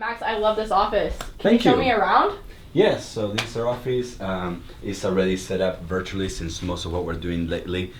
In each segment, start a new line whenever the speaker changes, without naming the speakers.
Max, I love this office. Can
Thank
you show
you.
me around?
Yes, so this is our office. It's already set up virtually since most of what we're doing lately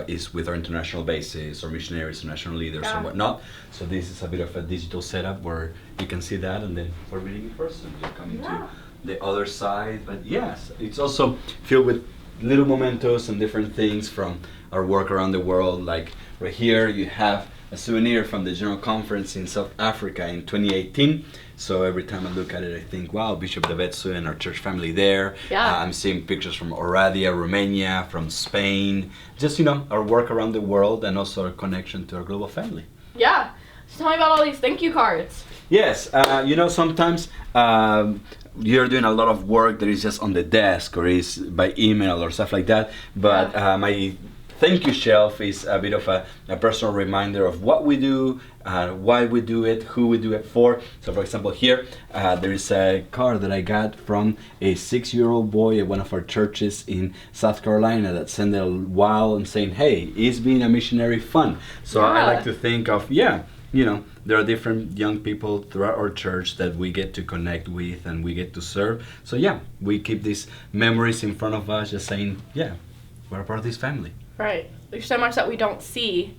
is with our international bases or missionaries or national leaders
Yeah.
or whatnot. So this is a bit of a digital setup where you can see that, and then we're meeting in person. You're coming
Yeah.
to the other side. But yes, it's also filled with little mementos and different things from our work around the world. Like right here, you have a souvenir from the General Conference in South Africa in 2018. So every time I look at it, I think, wow, Bishop Davetsu and our church family there.
Yeah.
I'm seeing pictures from Oradea, Romania, from Spain. Just, our work around the world and also our connection to our global family.
Yeah. So tell me about all these thank you cards.
Yes, sometimes you're doing a lot of work that is just on the desk or is by email or stuff like that. But my thank you shelf is a bit of a personal reminder of what we do, why we do it, who we do it for. So for example, here there is a card that I got from a 6-year-old boy at one of our churches in South Carolina that sent a while and saying, hey, is being a missionary fun? So I like to think of, there are different young people throughout our church that we get to connect with and we get to serve. So we keep these memories in front of us just saying, we're a part of this family.
Right. There's so much that we don't see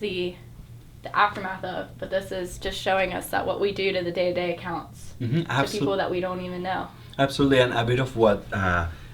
the aftermath of, but this is just showing us that what we do to the day-to-day counts to people that we don't even know.
Absolutely, and a bit of what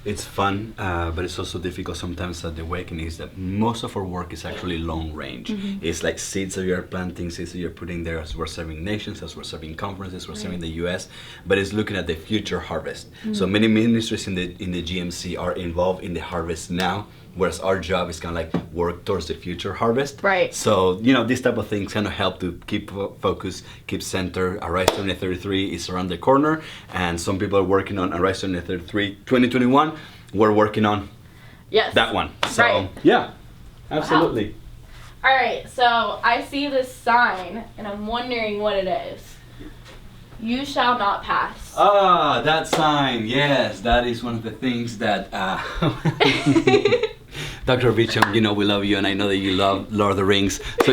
it's fun, but it's also difficult sometimes at the awakening is that most of our work is actually long range. It's like seeds that you're planting, seeds that you're putting there as we're serving nations, as we're serving conferences, we're serving the US, but it's looking at the future harvest. So many ministries in the GMC are involved in the harvest now, whereas our job is kind of like work towards the future harvest.
Right.
So, these type of things kind of help to keep focus, keep center. Arise 2033 is around the corner, and some people are working on Arise 2033 2021. We're working on that one. So, absolutely.
Wow. All right, so I see this sign, and I'm wondering what it is. You shall not pass.
Ah, that sign. Yes, that is one of the things that Dr. Beecham, we love you, and I know that you love Lord of the Rings. So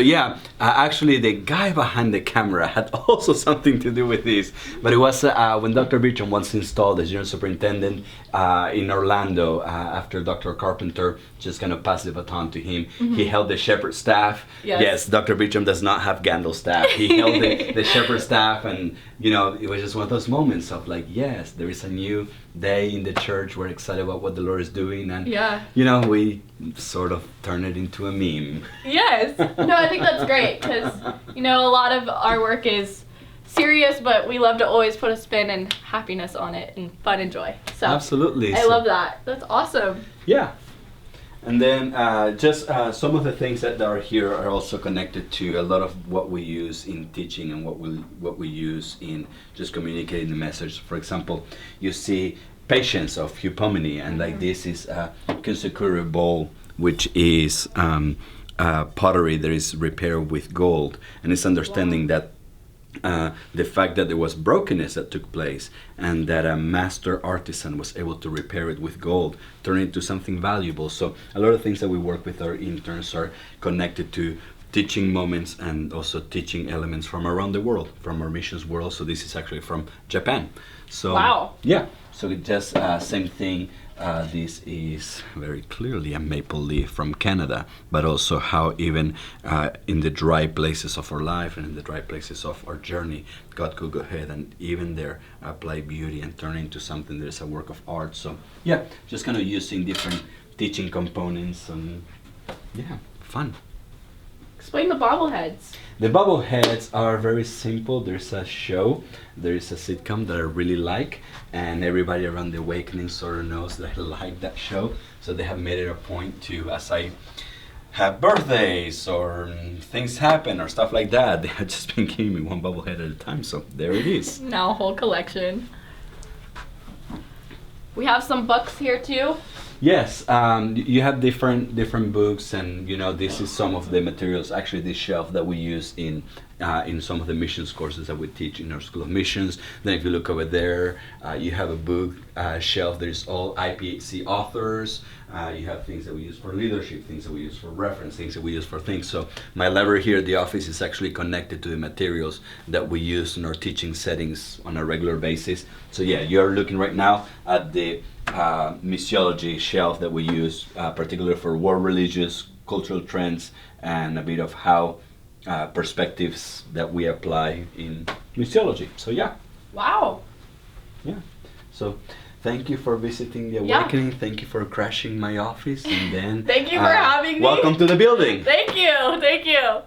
actually the guy behind the camera had also something to do with this. But it was when Dr. Beecham was installed as General Superintendent in Orlando after Dr. Carpenter just kind of passed the baton to him. He held the shepherd staff. Yes, Dr. Beecham does not have Gandalf staff. He held the shepherd staff, and it was just one of those moments of like, yes, there is a new day in the church. We're excited about what the Lord is doing, and we sort of turn it into a meme.
Yes. No, I think that's great because a lot of our work is serious, but we love to always put a spin and happiness on it and fun and joy. So
absolutely,
I love that. That's awesome.
Yeah. And then just some of the things that are here are also connected to a lot of what we use in teaching and what we use in just communicating the message. For example, you see patience of Hupomene, and like this is a Kinsukuru bowl, which is pottery that is repaired with gold, and it's understanding that the fact that there was brokenness that took place and that a master artisan was able to repair it with gold, turn it into something valuable. So a lot of things that we work with our interns are connected to teaching moments and also teaching elements from around the world, from our missions world. So this is actually from Japan. So
wow.
So it just same thing. This is very clearly a maple leaf from Canada, but also how even in the dry places of our life and in the dry places of our journey, God could go ahead and even there apply beauty and turn into something that is a work of art. So just kind of using different teaching components and fun.
Explain the bobbleheads.
The bobbleheads are very simple. There's a show, there is a sitcom that I really like, and everybody around the Awakening sort of knows that I like that show. So they have made it a point to, as I have birthdays or things happen or stuff like that, they have just been giving me one bobblehead at a time. So there it is.
Now a whole collection. We have some books here too.
Yes, you have different books, and this is some of the materials. Actually, this shelf that we use in in some of the missions courses that we teach in our School of Missions. Then if you look over there, you have a book shelf. There's all IPHC authors. You have things that we use for leadership, things that we use for reference, things that we use for things. So my library here at the office is actually connected to the materials that we use in our teaching settings on a regular basis. So yeah, you're looking right now at the missiology shelf that we use, particularly for world religious, cultural trends, and a bit of how perspectives that we apply in missiology. So yeah.
Wow.
Yeah. So thank you for visiting the Awakening. Thank you for crashing my office, and then
thank you for having me.
Welcome to the building.
Thank you.